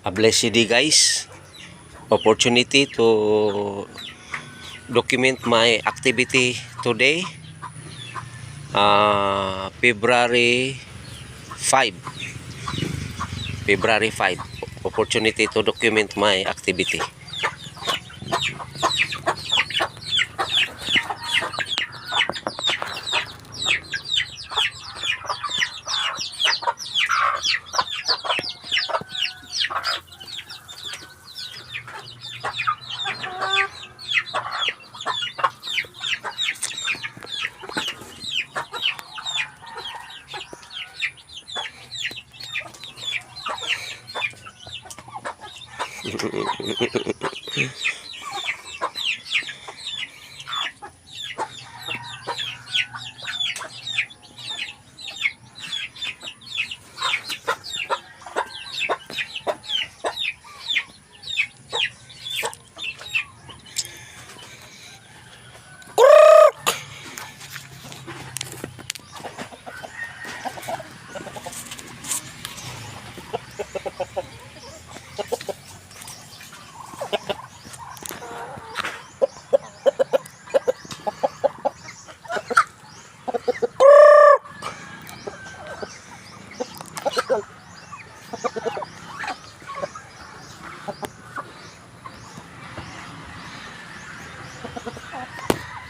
a blessed day, guys. Opportunity to document my activity today, February 5. February 5. Opportunity to document my activity.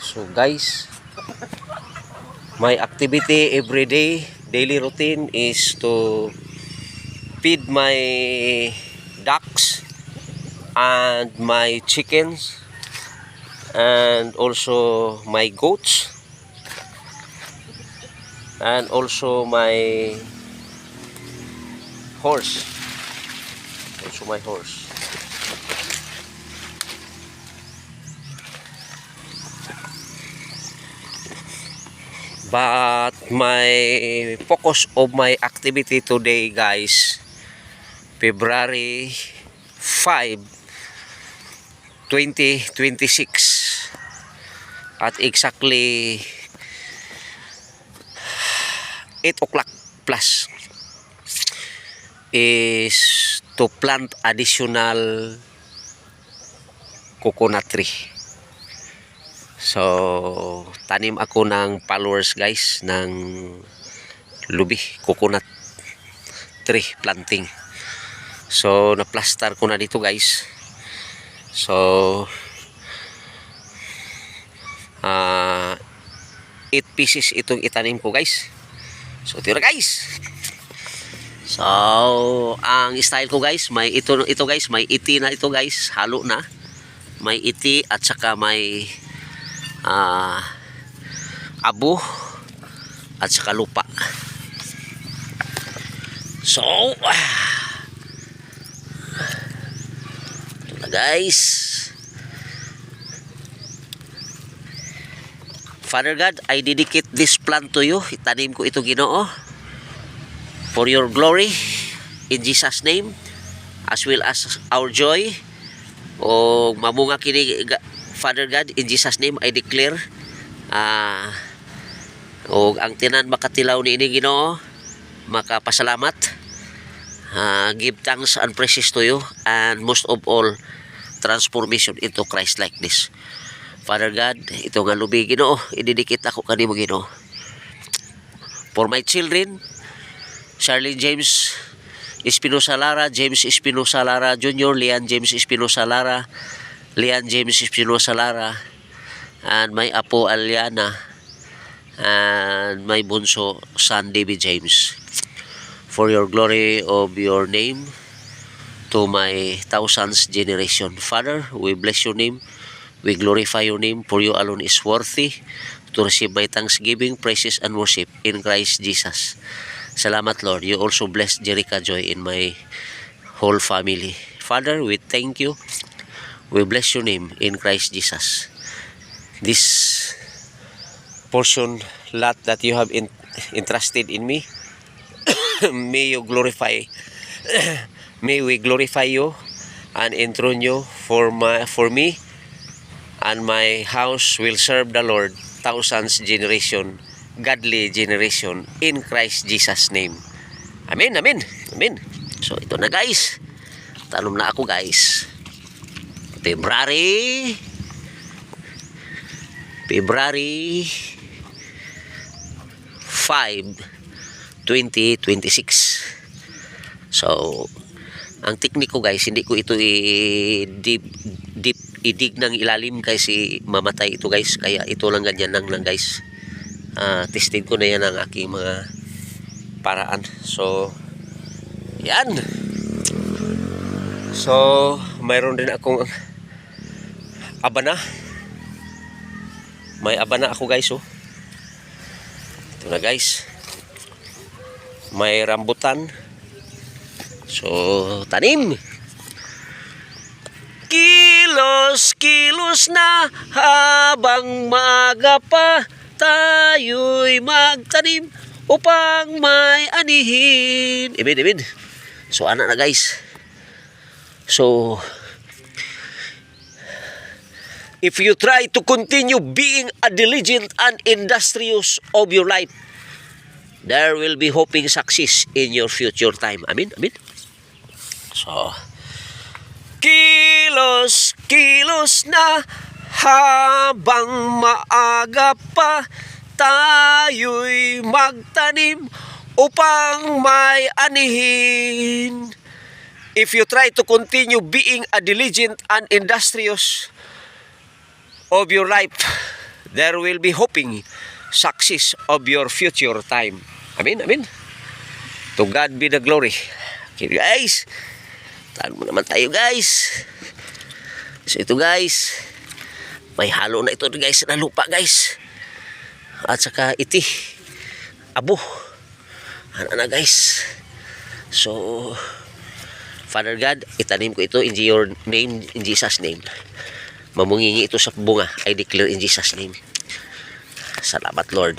So guys, my activity every day, daily routine is to feed my ducks and my chickens and also my goats and also my horse. But my focus of my activity today, guys, February 5, 2026 at exactly 8 o'clock plus is to plant additional coconut tree. So, tanim ako ng followers, guys, ng lubi, coconut tree planting. So, na-plaster ko na dito, guys. So, 8 pieces itong itanim ko, guys. So, tira, guys. So, ang style ko, guys, may ito guys, may iti na ito, guys, halo na. May iti at saka may abo at saka lupa. So ito na, guys. Father God, I dedicate this plant to you. Itanim ko ito, Ginoo, for your glory, in Jesus name, as well as our joy. O mamunga kini, Father God, in Jesus name I declare, o ang tinan makatilaw ni ini, Ginoo, makapasalamat, give thanks and praises to you, and most of all, transformation into Christ likeness. Father God, ito nga lubi, Ginoo, ididikit ako kanimo, Ginoo, for my children, Charlene James Espinosa Lara, James Espinosa Lara Jr., Lian James Espinosa Lara, Lian James Espinosa Lara, and my apo Aliana, and my bunso son David James, for your glory of your name, to my thousands generation. Father, we bless your name, we glorify your name, for you alone is worthy to receive my thanksgiving, praises, and worship in Christ Jesus. Salamat, Lord. You also bless Jerica Joy in my whole family. Father, we thank you. We bless your name in Christ Jesus. This portion lot that you have entrusted in me, may you glorify, may we glorify you and enthrone you for me, and my house will serve the Lord thousands generation, godly generation, in Christ Jesus name. Amen, amen, amen. So ito na, guys, tanom na ako guys. February 5, 2026. So, ang teknik ko guys, hindi ko ito idig ng ilalim kasi mamatay ito guys. Kaya ito lang ganyan lang guys. Tested ko na yan ang aking mga paraan. So, yan. So, mayroon din akong abana. May abana ako guys, oh. Ito na guys. May rambutan. So, tanim. Kilos na habang maaga pa, tayo'y magtanim upang may anihin. Amen. So, anak na guys. So, if you try to continue being a diligent and industrious of your life, there will be hoping success in your future time. Amen. So, kilos na habang maaga pa, tayo'y magtanim upang may anihin. If you try to continue being a diligent and industrious of your life, there will be hoping success of your future time. Amen. To God be the glory. Okay guys, tahan mo naman tayo guys. So ito guys, may halo na ito guys na lupa guys. At saka iti, abo. Ano na guys. So, Father God, itanim ko ito in your name, in Jesus' name. Mamungingi ito sa bunga. I declare in Jesus' name. Salamat, Lord.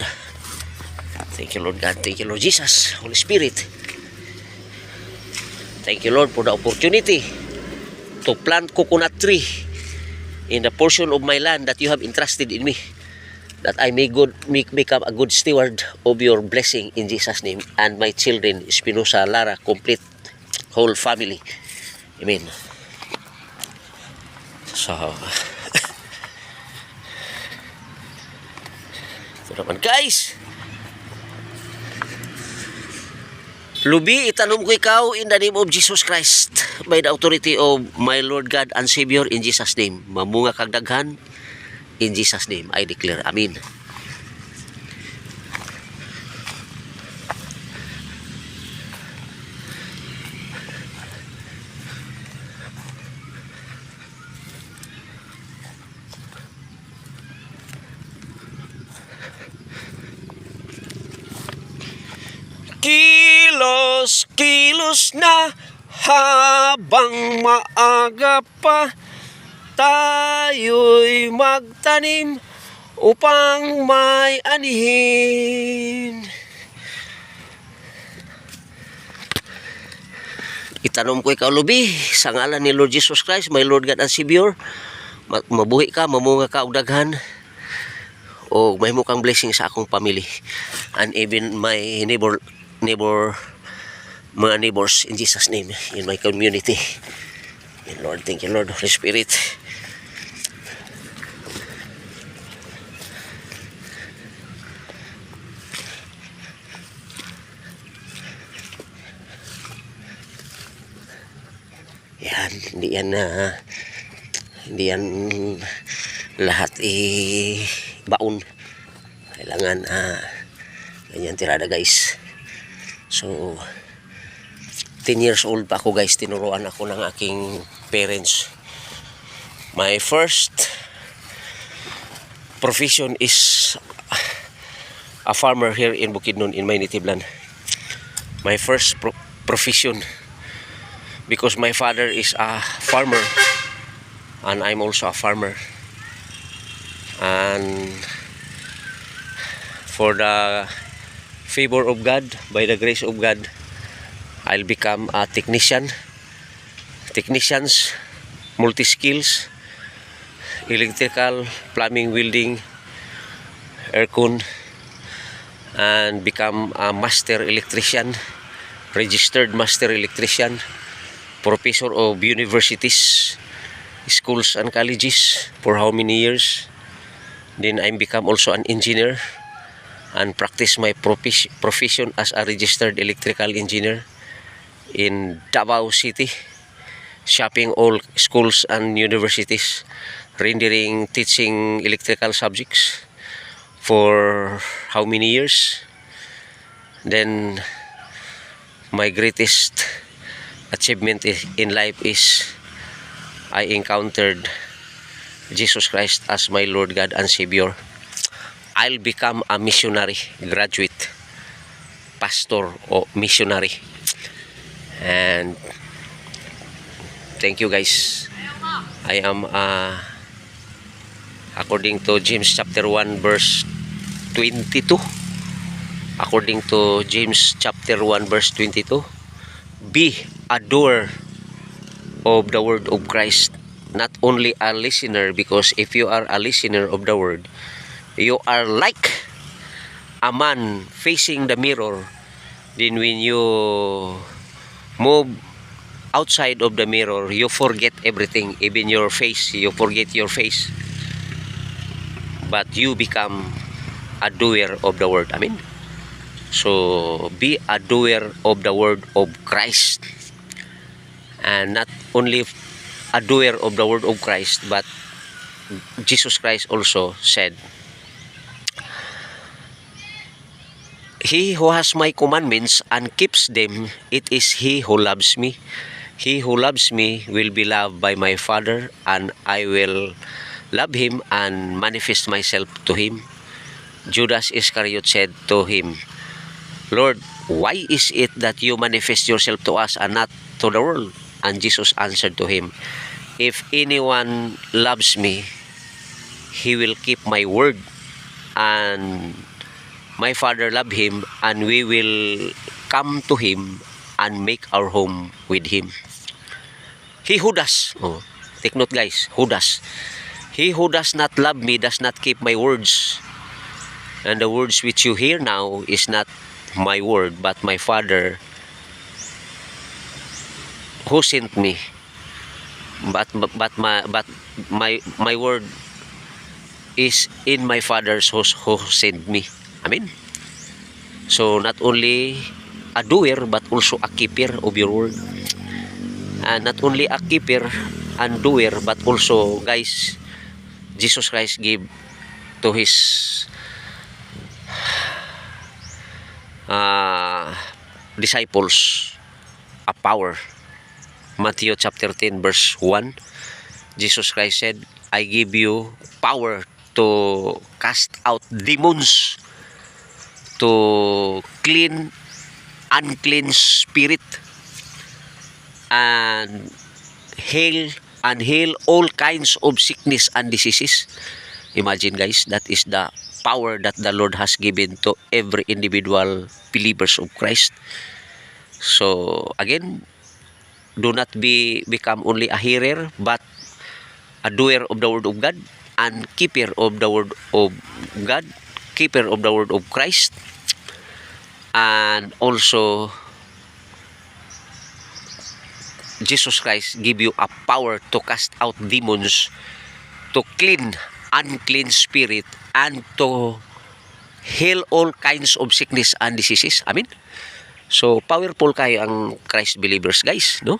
Thank you, Lord God. Thank you, Lord Jesus. Holy Spirit. Thank you, Lord, for the opportunity to plant coconut tree in the portion of my land that you have entrusted in me, that I may become a good steward of your blessing in Jesus' name, and my children, Espinosa, Lara, complete whole family. Amen. So, ito naman guys. Lubi, itanom ko ikaw in the name of Jesus Christ, by the authority of my Lord God and Savior, in Jesus' name. Mamunga kag daghan, in Jesus' name, I declare. Amen. Kilos na habang maaga pa, tayo'y magtanim upang may anihin. Itanom ko ikaw, Lubi, sa ngalan ni Lord Jesus Christ, my Lord God and Savior. Mabuhi ka, mamunga ka og daghan, o may mukang blessing sa akong family, and even my mga neighbors, in Jesus' name, in my community. And Lord, thank you, Lord, Holy Spirit. Yan, hindi yan lahat baon. Kailangan ganyan tirada guys. So, 10 years old pa ako guys, tinuruan ako ng aking parents. My first profession is a farmer here in Bukidnon, in my native land. My first profession, because my father is a farmer and I'm also a farmer. And for the favor of God, by the grace of God, I'll become a technicians, multi-skills, electrical, plumbing, welding, aircon, and become a master electrician, registered master electrician, professor of universities, schools and colleges for how many years. Then I become also an engineer and practice my profession as a registered electrical engineer in Davao City, shopping all schools and universities, rendering teaching electrical subjects for how many years. Then my greatest achievement in life is I encountered Jesus Christ as my Lord God and Savior. I'll become a missionary, graduate, pastor or missionary. And thank you guys. I am according to James chapter 1 verse 22. According to James chapter 1 verse 22, be a doer of the word of Christ, not only a listener, because if you are a listener of the word, you are like a man facing the mirror. Then when you move outside of the mirror, you forget everything, even your face, you forget your face. But you become a doer of the word. Amen. So be a doer of the word of Christ. And not only a doer of the word of Christ, but Jesus Christ also said, he who has my commandments and keeps them, it is he who loves me. He who loves me will be loved by my Father, and I will love him and manifest myself to him. Judas Iscariot said to him, Lord, why is it that you manifest yourself to us and not to the world? And Jesus answered to him, if anyone loves me, he will keep my word, and my Father love him, and we will come to him and make our home with him. He who does, take note guys, who does? He who does not love me does not keep my words. And the words which you hear now is not my word, but my Father who sent me. But my word is in my Father's who sent me. Amen. So not only a doer, but also a keeper of your word. And not only a keeper and doer, but also guys, Jesus Christ gave to his disciples a power. Matthew chapter 10 verse 1, Jesus Christ said, I give you power to cast out demons, to clean unclean spirit, and heal all kinds of sickness and diseases. Imagine guys, that is the power that the Lord has given to every individual believers of Christ. So again, do not become only a hearer, but a doer of the word of God and keeper of the word of God, keeper of the word of Christ. And also Jesus Christ give you a power to cast out demons, to clean unclean spirit, and to heal all kinds of sickness and diseases. Amen. So powerful kayo ang Christ believers guys, no?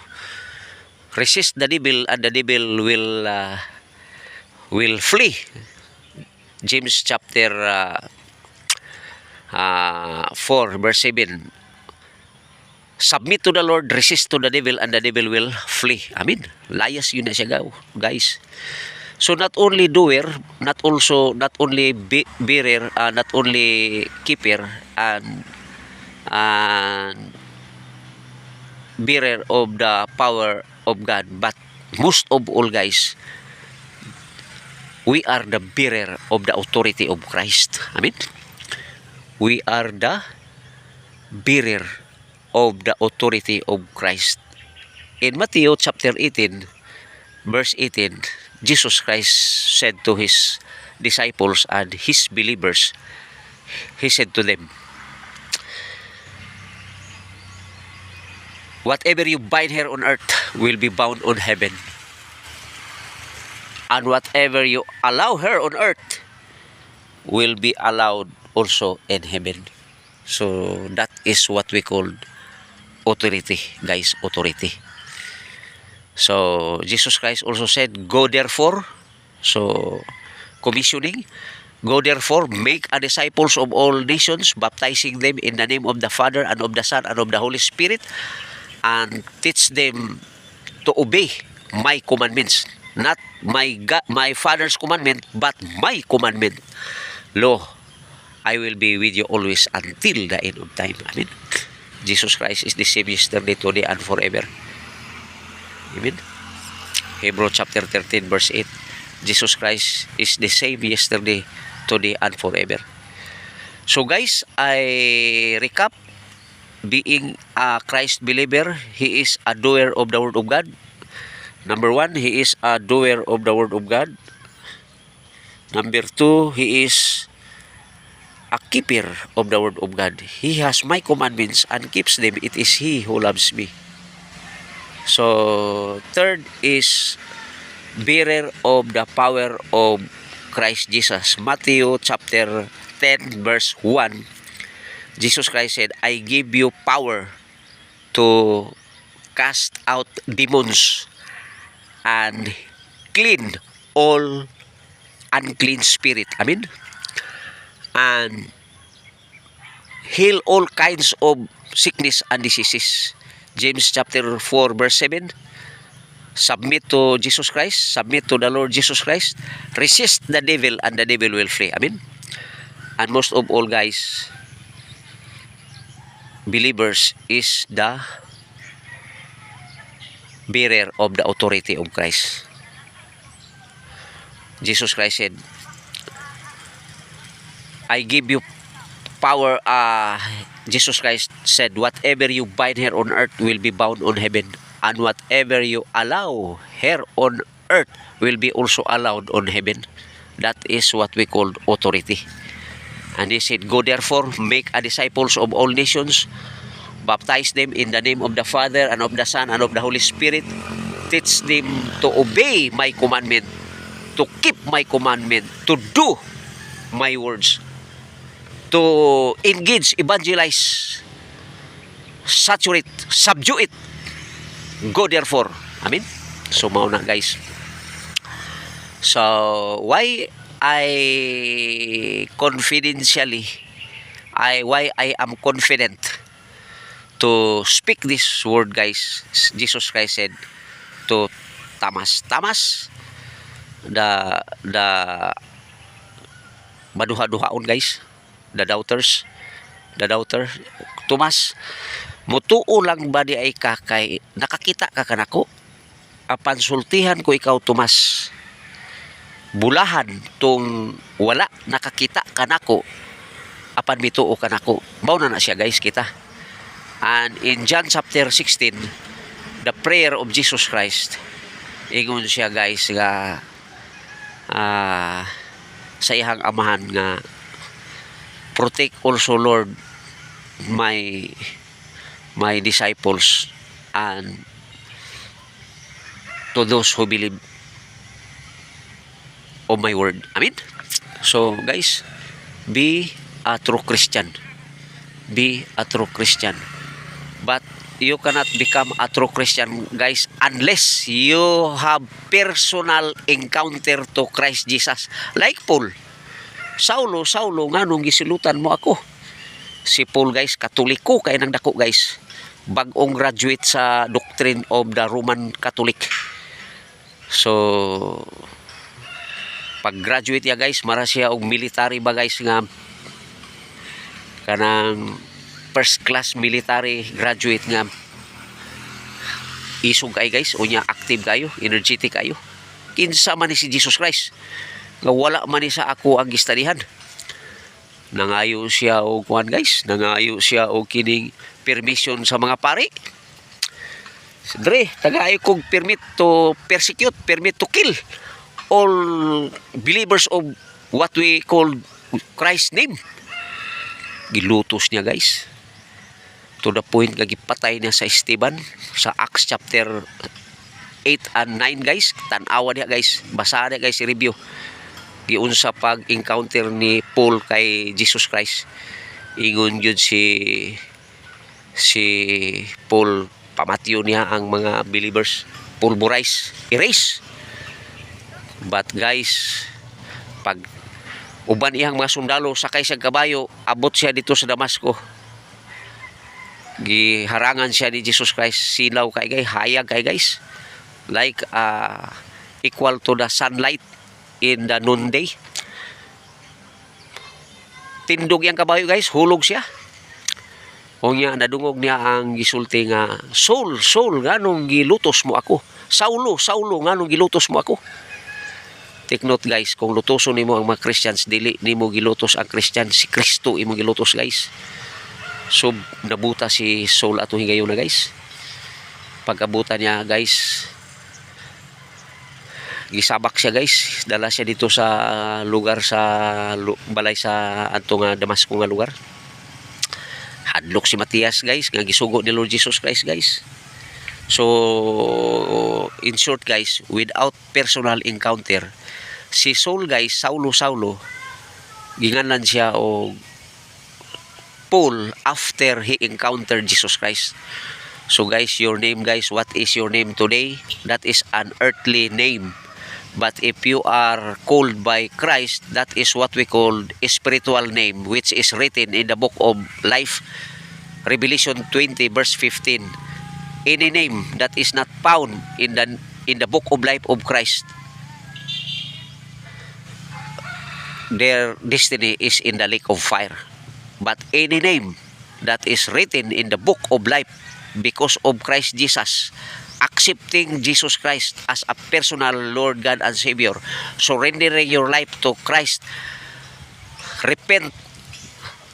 Resist the devil and the devil will flee. James chapter 4 verse 7. Submit to the Lord, resist to the devil, and the devil will flee. Amen. Layas yun na siya guys. So not only doer, not only bearer, not only keeper and bearer of the power of God, but most of all guys, we are the bearer of the authority of Christ. Amen. We are the bearer of the authority of Christ. In Matthew chapter 18 verse 18, Jesus Christ said to his disciples and his believers, he said to them, whatever you bind here on earth will be bound on heaven. And whatever you allow here on earth will be allowed also in heaven. So that is what we call authority, guys, authority. So Jesus Christ also said, go therefore. So commissioning, go therefore, make a disciples of all nations, baptizing them in the name of the Father and of the Son and of the Holy Spirit, and teach them to obey my commandments. Not my Father's commandment, but my commandment. Lo, I will be with you always until the end of time. Amen. Jesus Christ is the same yesterday, today, and forever. Amen. Hebrews chapter 13, verse 8. Jesus Christ is the same yesterday, today, and forever. So guys, I recap. Being a Christ believer, he is a doer of the Word of God. Number 1, he is a doer of the Word of God. Number 2, he is a keeper of the Word of God. He has my commandments and keeps them. It is he who loves me. So, third is bearer of the power of Christ Jesus. Matthew chapter 10, verse 1. Jesus Christ said, I give you power to cast out demons and clean all unclean spirit. Amen. And heal all kinds of sickness and diseases. James chapter 4, verse 7. Submit to Jesus Christ. Submit to the Lord Jesus Christ. Resist the devil and the devil will flee. Amen. And most of all, guys, believers is the bearer of the authority of Christ. Jesus Christ said, I give you power. Jesus Christ said, whatever you bind here on earth will be bound on heaven, and whatever you allow here on earth will be also allowed on heaven. That is what we call authority. And he said, go therefore, make a disciples of all nations, baptize them in the name of the Father and of the Son and of the Holy Spirit. Teach them to obey my commandment, to keep my commandment, to do my words, to engage, evangelize, saturate, subdue it. Go therefore. Amen. So mauna guys. So why I am confident to speak this word, guys. Jesus Christ said to Thomas, the maduha-duhaon, guys, the daughter, Thomas, mutuo lang ba di ay ka kay nakakita ka kanako? Apan sultihan ko ikaw, Thomas, bulahan tong wala nakakita kanako, apan mituo kanako. Mao na siya, guys, kita. And in John chapter 16, the prayer of Jesus Christ, ingon siya, guys, nga sa iyang amahan nga, protect also, Lord, my disciples and to those who believe of my word. Amen. So guys, be a true Christian. Be a true Christian. But you cannot become a true Christian, guys, unless you have personal encounter to Christ Jesus. Like Paul. Saulo, nganong gisilutan mo ako? Si Paul, guys, Katoliko kay nang dako, guys. Bag-ong graduate sa doctrine of the Roman Catholic. So pag graduate ya, guys, mara siya og military ba, guys, nga kanang first class military graduate nga isog kay, guys, unya active kayo, energetic kayo. Kinsa man ni si Jesus Christ nga wala man ni sa ako ang gistadihan. Nangayo siya og kuan, guys, nangayo siya og kining permission sa mga pari. Dre, tagay kog permit to persecute, permit to kill all believers of what we call Christ's name. Gilutos niya, guys. to the point nga gipatay niya sa Esteban sa Acts chapter 8 and 9 guys. Tan-awa niya guys, basa niya guys, review giunsa pag encounter ni Paul kay Jesus Christ. Ingon yun si Paul, pamatyo niya ang mga believers, pulverize, erase. But guys, pag uban iyang mga sundalo sakay sa kabayo, abot siya dito sa Damasco, giharangan siya ni Jesus Christ. Silaw kay guys, hayag kay guys, like equal to the sunlight in the noonday. Tindog yang kabayo guys, hulog siya. O niya, nadungog niya ang gisulti nga, Saul, nganong gilutos mo ako? Saulo, nganong gilutos mo ako? Take note guys, kung lutoson nimo ang mga Christians, dili nimo gilutos ang Christian, si Kristo imo gilutos guys. So, nabuta si Saul atong higayon na guys. Pag-abutan niya guys, gisabak siya guys, dala siya dito sa lugar sa balay sa adto nga Damasco nga lugar. Hadlok si Matias guys, nga gisugo ni Lord Jesus Christ guys. So in short guys, without personal encounter, si Saul guys, Saulo, ginganan siya o Paul after he encountered Jesus Christ. So guys, your name guys, what is your name today? That is an earthly name. But if you are called by Christ, that is what we call a spiritual name, which is written in the book of life, Revelation 20 verse 15. Any name that is not found in the book of life of Christ, their destiny is in the lake of fire. But any name that is written in the book of life because of Christ Jesus, accepting Jesus Christ as a personal Lord God and Savior, surrendering your life to Christ, repent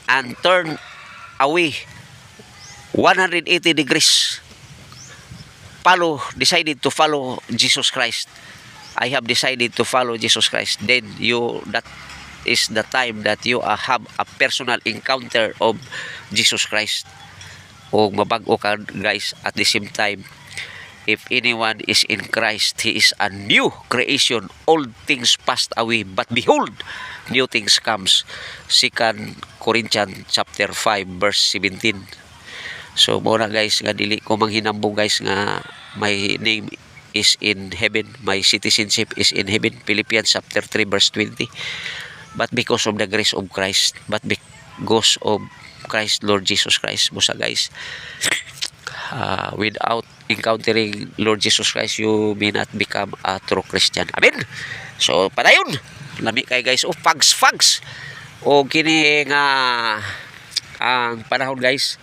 and turn away 180 degrees, decided to follow Jesus Christ. I have decided to follow Jesus Christ. Then that is the time that you have a personal encounter of Jesus Christ. O mabago ka guys, at the same time, if anyone is in Christ, he is a new creation. Old things passed away, but behold, new things comes. 2 Corinthians chapter 5 verse 17. So muna guys, nga dili ko manghinambong guys nga my name is in heaven, my citizenship is in heaven. Philippians chapter 3 verse 20. But because of the grace of Christ, but because of Christ, Lord Jesus Christ, musa guys, without encountering Lord Jesus Christ, you may not become a true Christian. Amen. So padayon, lami kay guys, fags o kini nga ang panahon guys,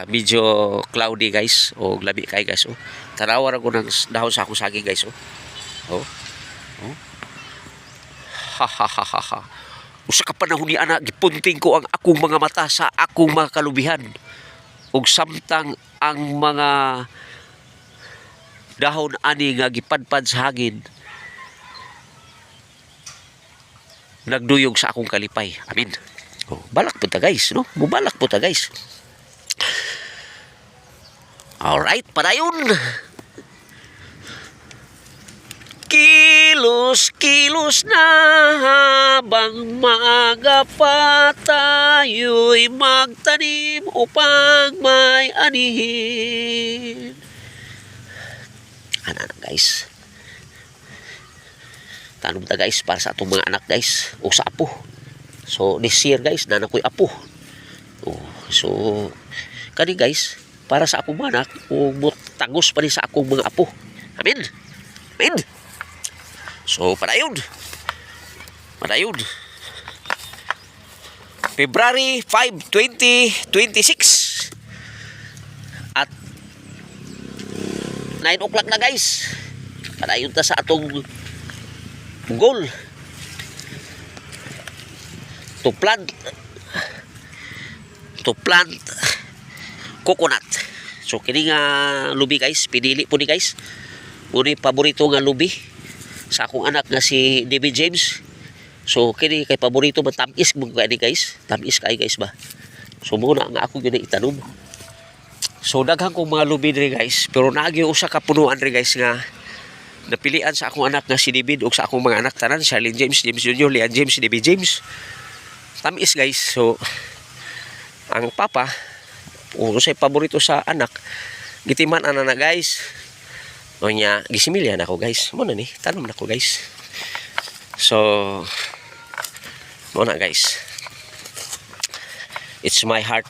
medyo cloudy guys, o lami kay guys. Tanawa ra ko ng dahon sa akong saging guys. Ha. Usa ka panahon ni ana, gipunting ko ang akong mga mata sa akong mga kalubihan, ug samtang ang mga dahon ani nga gipadpad sa hangin nagduyog sa akong kalipay. Amen. Balak po ta guys, no? Mubalak po ta guys. Alright, padayon. Kilos na habang maaga pa tayo'y magtanim upang may anihin. Ano guys? Tanong ta guys para sa atong mga anak guys o sa apo. So this year guys, nana ko'y apo. So kani guys, para sa akong mga anak o tagos pa rin sa akong mga apo. Amen. So, padayon. February 5, 2026. At 9 o'clock na guys. Padayon ta sa atong goal. To plant coconut. So, kini nga lubi guys, pinili po ni guys. Muna paborito nga lubi sa akong anak nga si David James. So kini kay paborito man tamis mo kay guys. Tamis kay guys ba. So muna nga ako gina itanom. So daghang kong mga lubi diri guys, pero naagi usa ka punuan diri guys nga napilian sa akong anak nga si David ug sa akong mga anak tanan, Charlene James, James Jr., Leon James, David James. Tamis guys. So ang papa usay paborito sa anak gitiman ana na guys. O nya gisimilya na ako guys. Mo na ni tanom na ko guys. So mo na guys. It's my heart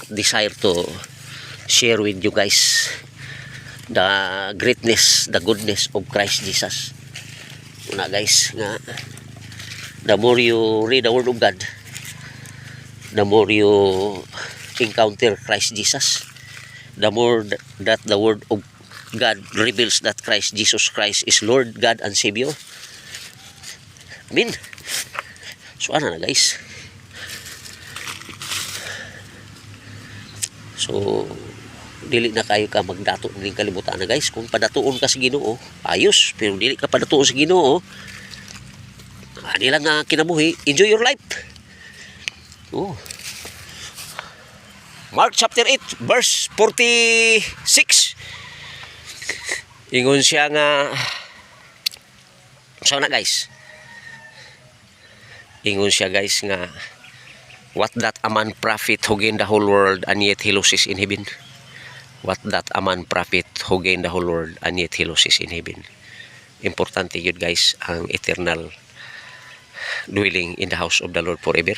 desire to share with you guys the greatness, the goodness of Christ Jesus. Una guys nga the more you read the word of God, the more you encounter Christ Jesus, the more that the word of God reveals that Christ Jesus Christ is Lord, God, and Savior. Amen. So ano na guys. So dili na kayo ka magdato ning kalibutan na guys. Kung padatuon ka sa Ginoo, ayos. Pero dili ka padatuon sa Ginoo, ani lang nga kinabuhi, enjoy your life. Oh. Mark chapter 8 verse 46. Ingon siya nga so na guys. Ingon siya guys nga what that a man profit who gain the whole world and yet he loses in heaven. What that a man profit who gain the whole world and yet he loses in heaven. Importante yun guys ang eternal dwelling in the house of the Lord forever.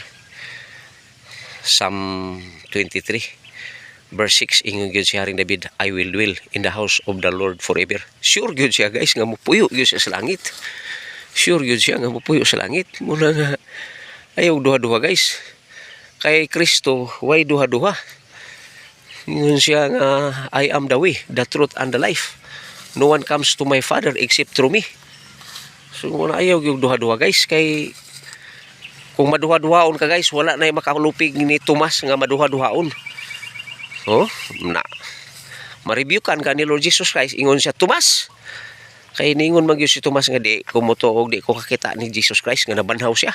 Psalm 23 verse 6 ingon gyud siya ring David, I will dwell in the house of the Lord forever. Sure gyud siya guys nga mupuyo gyud siya sa langit. Sure gyud siya nga mupuyo sa langit. Muna nga ayaw duha-duha guys. Kay Kristo why duha-duha. Ingon siya nga I am the way, the truth, and the life. No one comes to my Father except through me. So muna ayaw gyud duha-duha guys. Kay kung maduha-duhaon ka guys, wala na yung makalupig ni Tomas nga maduha-duhaon. Oh, na. Maribyukan ka ni Lord Jesus Christ. Ingon siya, Tomas. Kay ningon magyud si Tomas nga di ko motuog, di ko kakita ni Jesus Christ nga nabanhaw siya.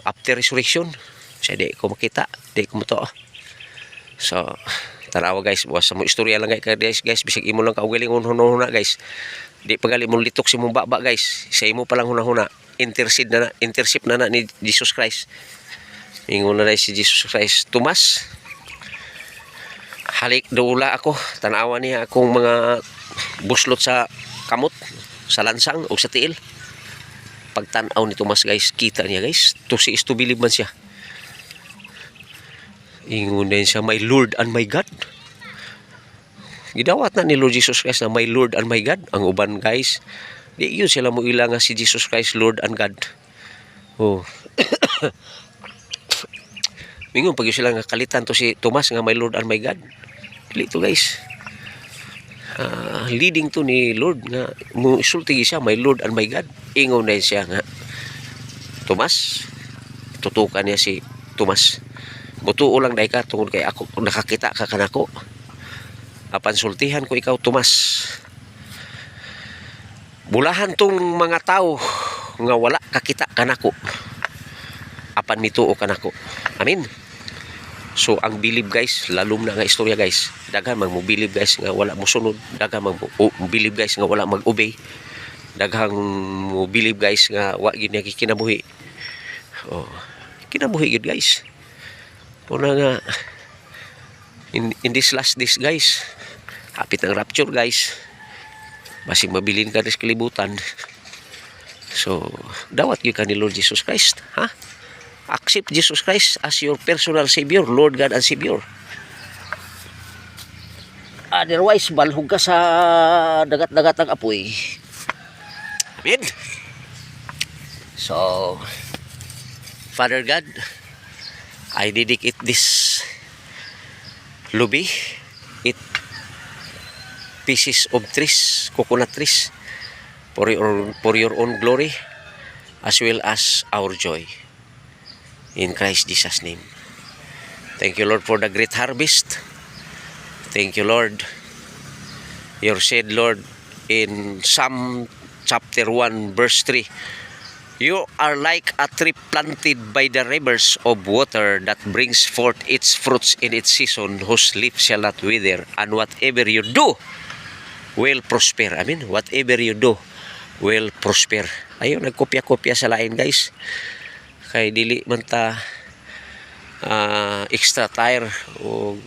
After resurrection, siya di ko makita, di ko motuog. So, tanawa guys, buwas sa mo istorya lang guys, bisig imo lang kaugaling hunahuna guys. Di pagali mo litok si mong baba guys. Sa imo pa lang hunahuna. Intercept na ni Jesus Christ. Ingon na si Jesus Christ, Tomas, halik doula ako, tanawa niya akong mga buslot sa kamot, sa lansang o sa tiil. Pagtanaw ni Tomas guys, kita niya guys, to see is to believe man siya. Ingon din siya, my Lord and my God. Gidawat na ni Lord Jesus Christ na my Lord and my God. Ang uban guys, di yun sila mo ilang nga si Jesus Christ Lord and God. Oh. Mingon pag yun sila nga kalitan to si Tomas nga my Lord and my God. Dili to guys. Leading to ni Lord nga mo isulti siya my Lord and my God. Ingon na siya nga Tomas, tutukan niya si Tomas. Butuo lang dai ka tungod kay ako nakakita ka kanako. Apan sultihan ko ikaw Tomas. Bulahan tong mga tao nga wala kakita kanako. Apan mituo kanako. Amen. So ang believe guys, lalom na nga istorya guys. Daghan mang mo believe guys nga wala mo sunod. Daghan mang mo believe guys nga wala mag-obey. Daghang mo believe guys nga wa gyud niya kinabuhi. Oh, kinabuhi gyud guys. Una nga in this last days guys, hapit ang rapture guys. Basig mabilin ka sa kalibutan. So, dawat gyud ka ni Lord Jesus Christ, ha? Accept Jesus Christ as your personal Savior, Lord God and Savior. Otherwise, balhog ka sa dagat-dagat ng apoy. Amen. So, Father God, I dedicate this lubi, 8 pieces of trees, coconut trees, for your own glory, as well as our joy. In Christ Jesus' name. Thank you, Lord, for the great harvest. Thank you, Lord. You said, Lord, in Psalm chapter 1, verse 3, You are like a tree planted by the rivers of water that brings forth its fruits in its season, whose leaf shall not wither, and whatever you do will prosper. Amen. Whatever you do will prosper. Ayun, nagkopya-kopya sa lain, guys. Kay dili man ta extra tire.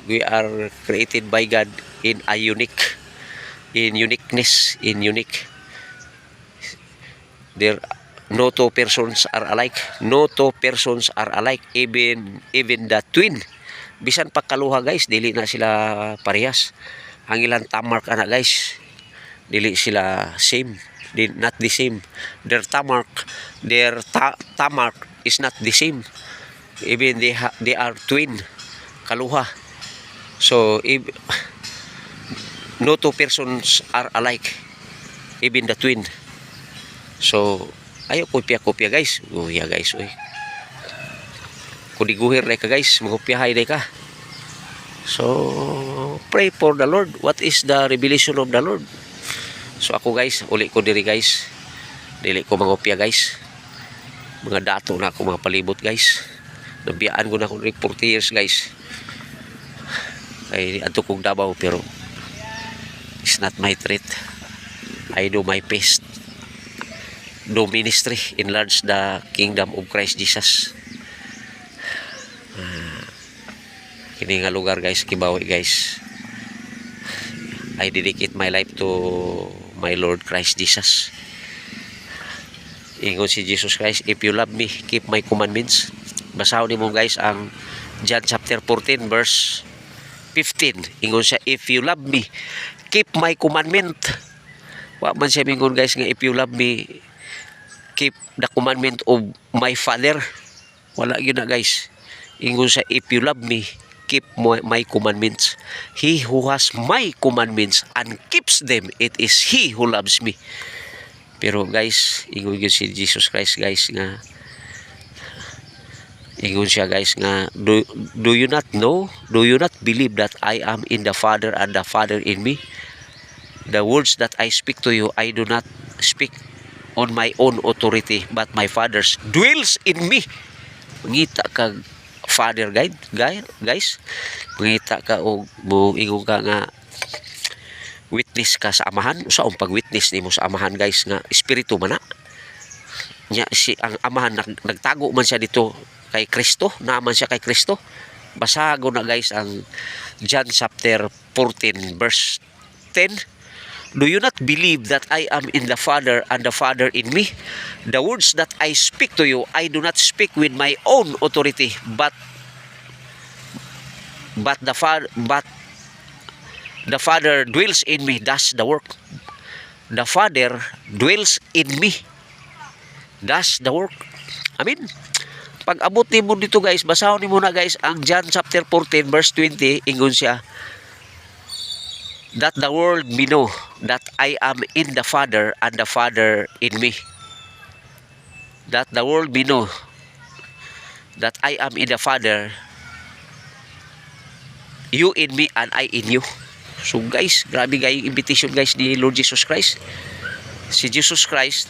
We are created by God in a uniqueness. There no two persons are alike. No two persons are alike. Even the twin. Bisan pagkaluha, guys, dili na sila parehas. Ang ilang tamark ana, guys, dili sila same. Not the same. Their tamark is not the same. Even they are twin, kaluha. So no two persons are alike. Even the twin. So ayo kopya-kopya, guys. Yeah, guys, oy. Kudiguhir na ka, guys, magkopyahay na ka. So pray for the Lord. What is the revelation of the Lord? So ako, guys, uli ko diri, guys. Dili ko mangopya, guys. Mga dato na ako, mga palibot, guys. Nabiyaan ko na akong 40 years, guys. Kay adto kong Davao, pero it's not my trait. I do my best. Do ministry, enlarge the kingdom of Christ Jesus. Kini nga lugar, guys, Kibawi, guys. I dedicate my life to my Lord Christ Jesus. Ingon si Jesus Christ, if you love me, keep my commandments. Basahon ni mo, guys, ang John chapter 14 verse 15. Ingon siya, if you love me, keep my commandment. Wa man siya mingon, guys, nga if you love me, keep the commandment of my Father. Wala yun na, guys. Ingon siya, if you love me, keep my commandments. He who has my commandments and keeps them, it is he who loves me. Pero, guys, ingon yun si Jesus Christ, guys, nga ingon siya, guys, nga do you not know, do you not believe that I am in the Father and the Father in me? The words that I speak to you, I do not speak on my own authority, but my Father's dwells in me. Ngita ka Father, guys, mangita ka o ingon ka nga witness ka sa amahan. Sa pag-witness nimo sa amahan, guys, nga espiritu man na nya si ang amahan nagtago man siya dito kay Kristo, naaman siya kay Kristo. Basago na, guys, ang John chapter 14 verse 10. Do you not believe that I am in the Father and the Father in me? The words that I speak to you, I do not speak with my own authority, but the Father dwells in me. That's the work. The Father dwells in me. That's the work. Amen. Pag abot ni mo dito, guys, basahon ni mo na, guys, ang John chapter 14 verse 20. Ingon siya, that the world may know that I am in the Father and the Father in me. That the world may know that I am in the Father, you in me and I in you. So, guys, grabe kayo invitation, guys, ni Lord Jesus Christ. Si Jesus Christ,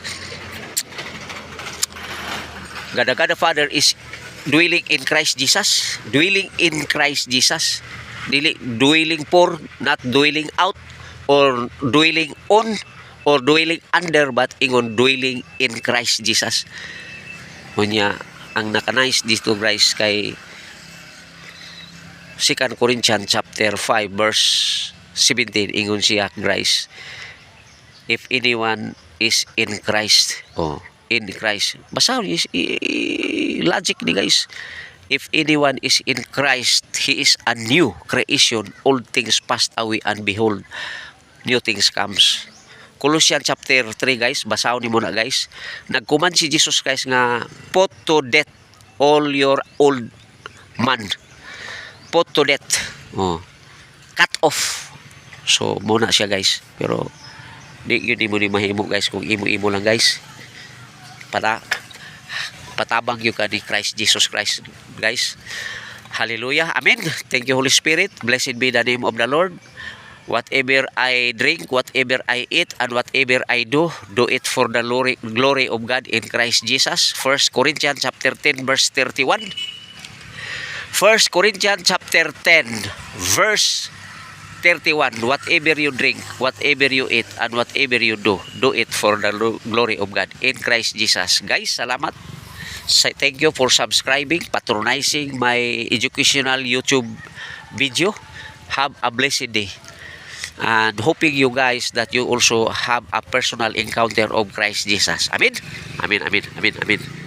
God the Father is dwelling in Christ Jesus. Dwelling in Christ Jesus. Dwelling for, not dwelling out, or dwelling on, or dwelling under, but ingon dwelling in Christ Jesus. Kunya, ang nakanais dito, guys, kay 2 Corinthians chapter 5 verse 17, ingon siya, guys, if anyone is in Christ, in Christ, basta logic ni, guys. If anyone is in Christ, he is a new creation. Old things passed away, and behold, new things comes. Colossians chapter 3, guys, basahon ni mo na, guys. Nagkuman si Jesus Christ nga, put to death all your old man. Put to death. Cut off. So, muna siya, guys. Pero, di mo ni mahimo, guys, kung imo-imo lang, guys. Patabang yung ka ni Christ Jesus Christ, guys. Hallelujah. Amen. Thank you, Holy Spirit. Blessed be the name of the Lord. Whatever I drink, whatever I eat, and whatever I do it for the glory of God in Christ Jesus. 1 Corinthians chapter 10 verse 31. 1 Corinthians chapter 10 verse 31. Whatever you drink, whatever you eat, and whatever you do it for the glory of God in Christ Jesus. Guys, salamat. Thank you for subscribing, patronizing my educational YouTube video. Have a blessed day. And hoping you guys that you also have a personal encounter of Christ Jesus. Amen. Amen. Amen. Amen. Amen.